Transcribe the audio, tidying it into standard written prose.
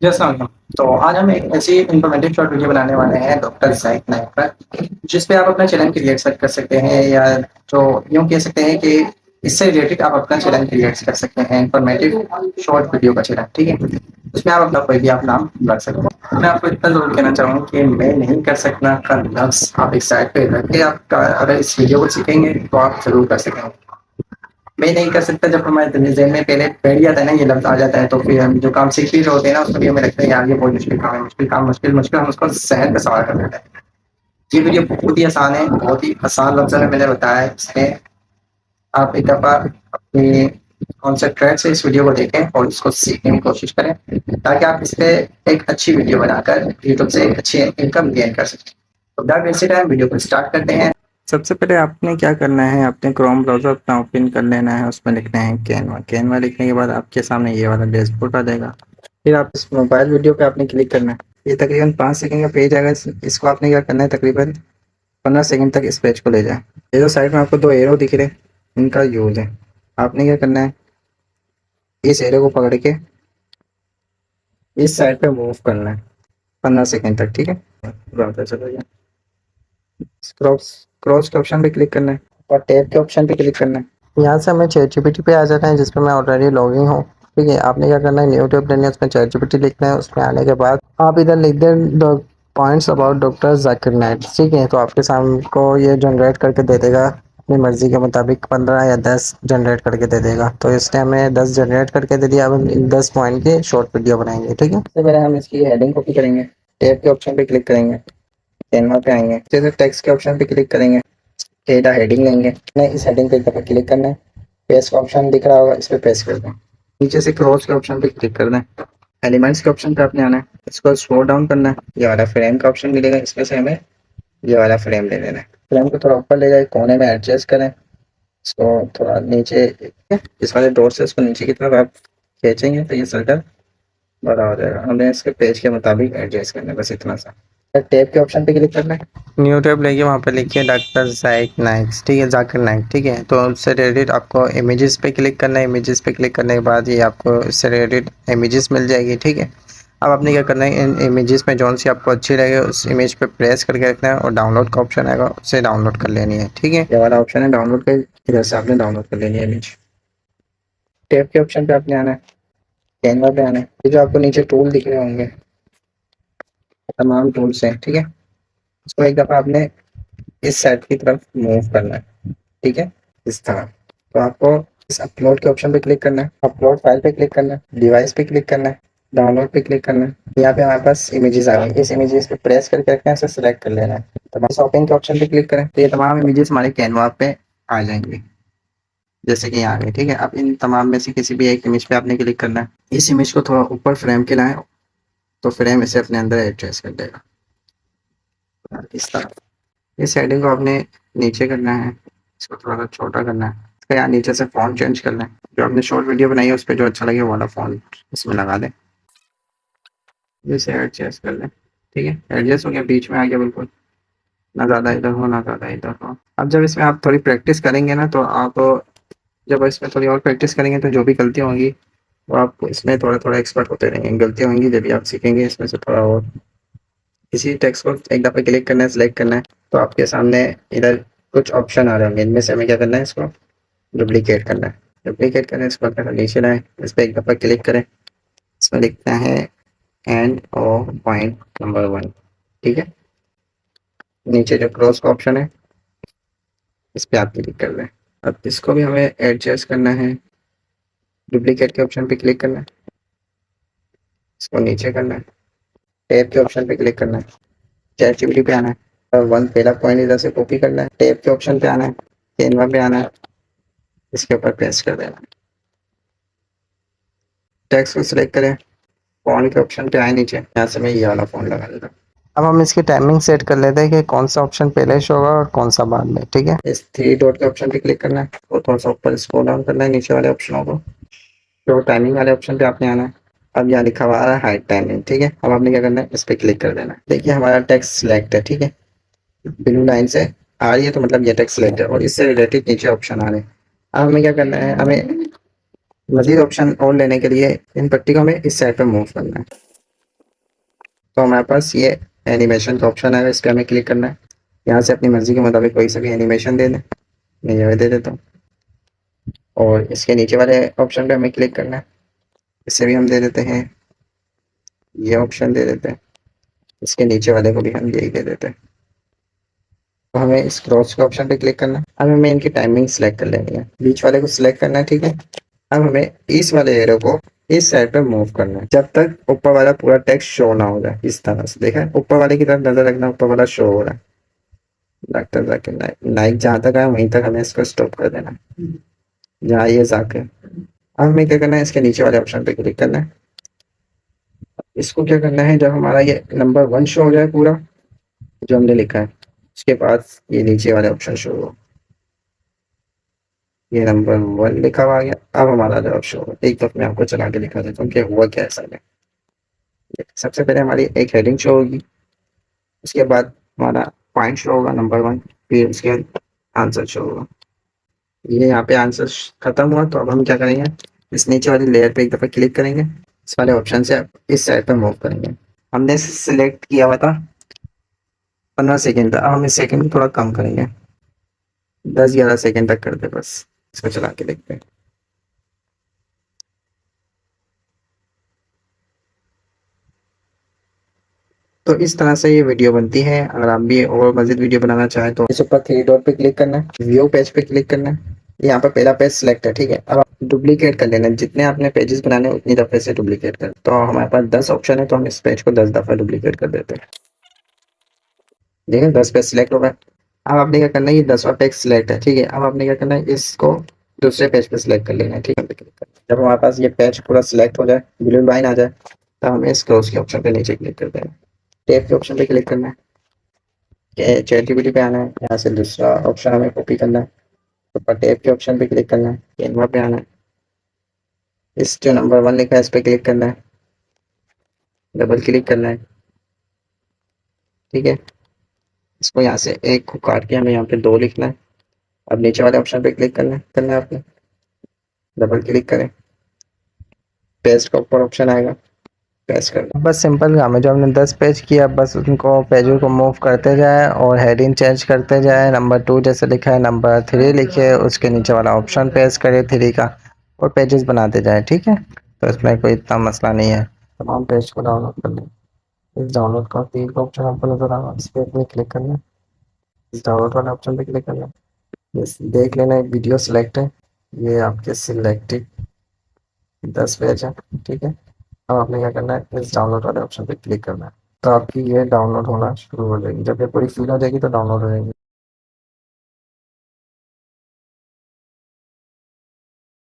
जैसा तो आज हम एक ऐसी इन्फॉर्मेटिव शॉर्ट वीडियो बनाने वाले हैं डॉक्टर ज़ाकिर नाइक पर, जिस पे आप अपना चैनल क्रिएट कर सकते हैं, या जो यूँ कह सकते हैं कि इससे रिलेटेड आप अपना चैनल क्रिएट कर सकते हैं। इन्फॉर्मेटिव शॉर्ट वीडियो का चैनल, ठीक है। उसमें आप अपना कोई भी आप नाम रख सकते हैं। मैं आपको इतना ज़रूर कहना चाहूँगा कि मैं नहीं कर सकता का लफ्ज़ आप एक साइड पे रख के आप अगर इस वीडियो को सीखेंगे तो आप ज़रूर कर सकेंगे। मैं नहीं कर सकता। जब हमारे ज़हन में पहले बैठ जाता है ना ये लफ्ज़ आ जाता है, तो फिर हम जो काम सीख भी रहे होते हैं ना, उसको भी हमें लगता है यार ये बहुत मुश्किल काम है, मुश्किल काम, मुश्किल हम उसको सहन का सवाल कर देते हैं। ये वीडियो बहुत ही आसान है, बहुत ही आसान लफ्ज़ों में मैंने बताया है। इसमें आप एक दफ़ा अपनी कॉन्सेंट्रेट से इस वीडियो को देखें और इसको सीखने की कोशिश करें, ताकि आप इस पे एक अच्छी वीडियो बनाकर यूट्यूब से एक अच्छी इनकम गेन कर सकें। तो विदाउट वेस्टिंग टाइम वीडियो को स्टार्ट करते हैं। सबसे पहले आपने क्या करना है, आपने क्रोम ब्राउज़र अपना ओपन कर लेना है, उसमें लिखना है कैनवा। कैनवा लिखने के बाद आपके सामने ये वाला डैशबोर्ड आ जाएगा। फिर आप इस मोबाइल वीडियो पे आपने क्लिक करना है। ये तकरीबन 5 सेकंड का पेज आएगा। इसको आपने क्या करना है, तकरीबन 15 सेकंड तक इस पेज को ले जाए। ये जो साइड में आपको 2 एरो दिख रहे हैं, इनका यूज़ है। आपने क्या करना है, इस एरो को पकड़ के इस साइड पे मूव करना है 15 सेकंड तक, ठीक है। ब्राउज़र चलो जाए, क्रॉस क्रॉस के ऑप्शन पे क्लिक करना है और टैब के ऑप्शन पे क्लिक करना है। यहाँ से हमें चैट जीपीटी पे आ जाना है, जिसमें मैं ऑलरेडी लॉगिन हूँ, ठीक है। आपने क्या करना है, न्यू टैब लेना है, उसमें चैट जीपीटी लिखना है। उसमें आने के बाद आप इधर लिख दें points about doctor Zakir Naik, ठीक है। तो आपके सामने को ये जनरेट करके दे देगा अपनी मर्जी के मुताबिक 15 या 10 जनरेट करके दे देगा। तो इसने हमें 10 जनरेट करके दे दिया। अब हम इन 10 पॉइंट की शॉर्ट वीडियो बनाएंगे, ठीक है। सबसे पहले हम इसकी हेडिंग कॉपी करेंगे, टैब के ऑप्शन पे क्लिक करेंगे, कैनवा पे आएंगे, जैसे टेक्स्ट के ऑप्शन पे क्लिक करेंगे, डेटा हेडिंग लेंगे। इस हेडिंग पे एक दफ़ा क्लिक करना है, पेस्ट का ऑप्शन दिख रहा होगा, इस पर पेस्ट कर दें। नीचे से क्रॉस के ऑप्शन पे क्लिक कर दें, एलिमेंट्स के ऑप्शन पे आपने आना है, इसको स्क्रॉल डाउन करना है। ये वाला फ्रेम का ऑप्शन मिलेगा, इसमें से हमें ये वाला फ्रेम ले लेना है। फ्रेम को थोड़ा ऊपर ले जाए, कोने में एडजस्ट करें, इसको थोड़ा नीचे, इस वाले डॉट से इसको नीचे की तरफ आप खींचेंगे तो ये सर्कल बड़ा हो जाएगा। हमें इसके पेज के मुताबिक एडजस्ट करना है, बस इतना सा। टैब के ऑप्शन पे क्लिक करना है, न्यू टैब लेके वहाँ पे लिखिए डॉक्टर ज़ाकिर नाइक, ठीक है, ज़ाकिर नाइक, ठीक है। तो उससे रिलेटेड आपको इमेजेस पे क्लिक करना है। इमेजेस पे क्लिक करने के बाद ये आपको इससे रिलेटेड इमेजेस मिल जाएगी, ठीक है। अब आपने क्या करना है, इन इमेजेस में जौन सी आपको अच्छी लगे उस इमेज पे प्रेस करके रखना है, और डाउनलोड का ऑप्शन आएगा, उससे डाउनलोड कर लेनी है, ठीक है। ये वाला ऑप्शन है डाउनलोड का, इधर से आपने डाउनलोड कर लेनी है इमेज। टैब के ऑप्शन पे आपने आना है, कैनवा पे आना है। ये जो आपको नीचे टूल दिख रहे होंगे, तमाम टूल्स हैं, ठीक है। इसको एक दफ़ा आपने इस साइड की तरफ मूव करना है, ठीक है, इस तरह। तो आपको इस अपलोड के ऑप्शन पे क्लिक करना है, अपलोड फाइल पे क्लिक करना है, डिवाइस पे क्लिक करना है, डाउनलोड पे क्लिक करना है। यहाँ पे हमारे पास इमेजेस आ गई, इस इमेजेस पे प्रेस करके रखना है, इसे सेलेक्ट कर लेना है। तो शॉपिंग के ऑप्शन पे क्लिक करें तो ये तमाम इमेजेस हमारे कैनवा पे आ जाएंगे, जैसे कि यहाँ आ गए, ठीक है। अब इन तमाम में से किसी भी एक इमेज पे आपने क्लिक करना है। इस इमेज को थोड़ा ऊपर फ्रेम के लाएं, तो फ्रेम इसे अपने अंदर एडजस्ट कर देगा इस तरह। इस हेडिंग को आपने नीचे करना है, इसको थोड़ा सा छोटा करना है, इसका यहाँ नीचे से फॉन्ट चेंज करना है। जो आपने शॉर्ट वीडियो बनाई है उस पर जो अच्छा लगे वो वाला फॉन्ट इसमें लगा दें, इसे एडजस्ट कर लें, ठीक है। एडजस्ट हो गया, बीच में आ गया बिल्कुल, ना ज़्यादा इधर हो ना ज़्यादा इधर हो। अब जब इसमें आप थोड़ी प्रैक्टिस करेंगे ना, तो आप जब इसमें थोड़ी और प्रैक्टिस करेंगे तो जो भी गलतियाँ होंगी वो आप इसमें थोड़ा थोड़ा एक्सपर्ट होते रहेंगे। गलतियाँ होंगी जब भी आप सीखेंगे इसमें से थोड़ा और। इसी टेक्स्ट को एक दफ़ा क्लिक करना है, सेलेक्ट करना है, तो आपके सामने इधर कुछ ऑप्शन आ रहे होंगे। इनमें से हमें क्या करना है, इसको डुप्लीकेट करना है। डुप्लीकेट करना है, इसको नीचे लाएं, इस पर एक दफ़ा क्लिक करें, इसमें लिखना है एंड ओ पॉइंट नंबर 1, ठीक है। नीचे जो क्रॉस का ऑप्शन है इस पर आप क्लिक कर लें। अब इसको भी हमें एडजस्ट करना है, डुप्लीकेट के ऑप्शन पे क्लिक करना है, इसको नीचे करना है, टैब के ऑप्शन पे क्लिक करना है, चैट जीपीटी पे आना है, और वन पहला पॉइंट इधर से कॉपी करना है, टैब के ऑप्शन पे आना है, कैनवा पे आना है, इसके ऊपर पेस्ट कर देना है। टेक्स्ट को सिलेक्ट करें, फ़ॉन्ट के ऑप्शन पे आए नीचे, यहाँ से मैं ये वाला फ़ॉन्ट लगा देता हूँ। अब हम इसकी टाइमिंग सेट कर लेते हैं कि कौन सा ऑप्शन पहले शो होगा और कौन सा बाद में, ठीक है। इस 3 डॉट के ऑप्शन पे क्लिक करना है और थोड़ा सा ऊपर स्क्रॉल डाउन करना है नीचे वाले ऑप्शनों को, तो टाइमिंग वाले ऑप्शन पे आपने आना है। अब यहाँ लिखा हुआ आ रहा है हाइड टाइमिंग, ठीक है। अब आपने क्या करना है, इस पर क्लिक कर देना है। देखिए हमारा टेक्स्ट सिलेक्ट है, ठीक है, ब्लू लाइन से आ रही है, तो मतलब ये टेक्स्ट सिलेक्ट है और इससे रिलेटेड नीचे ऑप्शन आ रहे हैं। अब हमें क्या करना है, हमें मजीद ऑप्शन और लेने के लिए इन पट्टी को हमें इस साइड पर मूव करना है, तो हमारे पास ये एनिमेशन का ऑप्शन है, इस पर हमें क्लिक करना है। यहाँ से अपनी मर्जी के मुताबिक कोई सा भी एनिमेशन दे दें, मैं ये दे देता हूँ। और इसके नीचे वाले ऑप्शन पे हमें क्लिक करना है, इसे भी हम दे देते हैं, ये ऑप्शन दे देते हैं। इसके नीचे वाले को भी हम यही दे देते हैं। तो हमें इस क्रॉस के ऑप्शन पे क्लिक करना है। अब हमें इनकी टाइमिंग सेलेक्ट कर लेनी है, बीच वाले को सिलेक्ट करना है, ठीक है। अब हमें इस वाले एरो को इस साइड पे मूव करना है जब तक ऊपर वाला पूरा टेक्स्ट शो ना हो जाए। इस तरह से देखा है, ऊपर वाले की तरफ नजर रखना, ऊपर वाला शो हो रहा है। डॉक्टर जाकिर नाइक, नाइक जहाँ तक आया वहीं तक हमें इसको स्टॉप कर देना है, जहाँ ये जाके। अब हमें क्या करना है, इसके नीचे वाले ऑप्शन पे क्लिक करना है। इसको क्या करना है, जब हमारा ये नंबर 1 शो हो जाए पूरा जो हमने लिखा है, उसके बाद ये नीचे वाले ऑप्शन शो हो, ये नंबर 1 लिखा हुआ आ गया। अब हमारा जवाब शो हो, एक दफे मैं आपको चला के दिखा देता हूँ कि हुआ क्या ऐसा में। सबसे पहले हमारी एक हेडिंग शो होगी, उसके बाद हमारा पॉइंट शो होगा नंबर 1, फिर उसके बाद आंसर शो होगा। ये यहाँ पे आंसर खत्म हुआ, तो अब हम क्या करेंगे, इस नीचे वाली लेयर पे एक दफा क्लिक करेंगे, इस वाले ऑप्शन से इस साइड पे मूव करेंगे। हमने सिलेक्ट किया हुआ था 15 सेकेंड था, अब हम इस सेकेंड को थोड़ा कम करेंगे, 10-11 सेकेंड तक कर दे बस। इसको चला के देखते हैं। तो इस तरह से ये वीडियो बनती है। अगर आप भी और मजीद वीडियो बनाना चाहें तो इस ऊपर 3 डॉट पे क्लिक करना है, व्यू पेज पे क्लिक करना है। यहाँ पर पहला पेज सिलेक्ट है, ठीक है। अब आप डुप्लीकेट कर लेना है, जितने आपने पेजेस बनाने हैं उतनी दफे से डुप्लीकेट कर। तो हमारे पास 10 ऑप्शन है, तो हम इस पेज को 10 दफा डुप्लीकेट कर देते हैं। देखिए 10 पेज सिलेक्ट हो गए। अब आपने क्या करना है, ये 10वां पेज सिलेक्ट है, ठीक है। अब आपने क्या करना है, इसको दूसरे पेज पे सिलेक्ट कर लेना है, ठीक है। जब हमारे पास ये पेज पूरा सिलेक्ट हो जाए, ब्लू लाइन आ जाए, तो हम इस क्रॉस के ऑप्शन पे नीचे क्लिक करते हैं, टेप के ऑप्शन पे क्लिक करना है, चैट जीपीटी पे आना है, यहाँ से दूसरा ऑप्शन हमें कॉपी करना है, ऊपर टेप के ऑप्शन पे क्लिक करना है, कैनवा पे आना है, इस जो नंबर 1 लिखा है इस पे क्लिक करना है, डबल क्लिक करना है, ठीक है। इसको यहाँ से एक को काट के हमें यहाँ पे 2 लिखना है। अब नीचे वाले ऑप्शन पे क्लिक करना है आपने, डबल क्लिक करें, पेस्ट का ऊपर ऑप्शन आएगा, पेस्ट करना। बस सिंपल काम है, जो हमने 10 पेज किया बस उनको पेजों को मूव करते जाए और हेडिंग चेंज करते जाए। नंबर 2 जैसे लिखा है नंबर 3 लिखे, उसके नीचे वाला ऑप्शन प्रेस करे 3 का और पेजेस बनाते जाए, ठीक है। तो इसमें कोई इतना मसला नहीं है। तमाम पेज को डाउनलोड कर लें। इस डाउनलोड का 3 का ऑप्शन आपको नजर आ रहा है, इस पर क्लिक करना है, इस डाउनलोड वाले ऑप्शन पे क्लिक करना है। यस, देख लेना एक वीडियो सिलेक्ट है, ये आपके सिलेक्टेड 10 पेज है, ठीक है। अब आपने क्या करना है, इस डाउनलोड वाले ऑप्शन पे क्लिक करना है, तो आपकी ये डाउनलोड होना शुरू हो जाएगी। जब ये पूरी फिल हो जाएगी तो डाउनलोड हो जाएगी।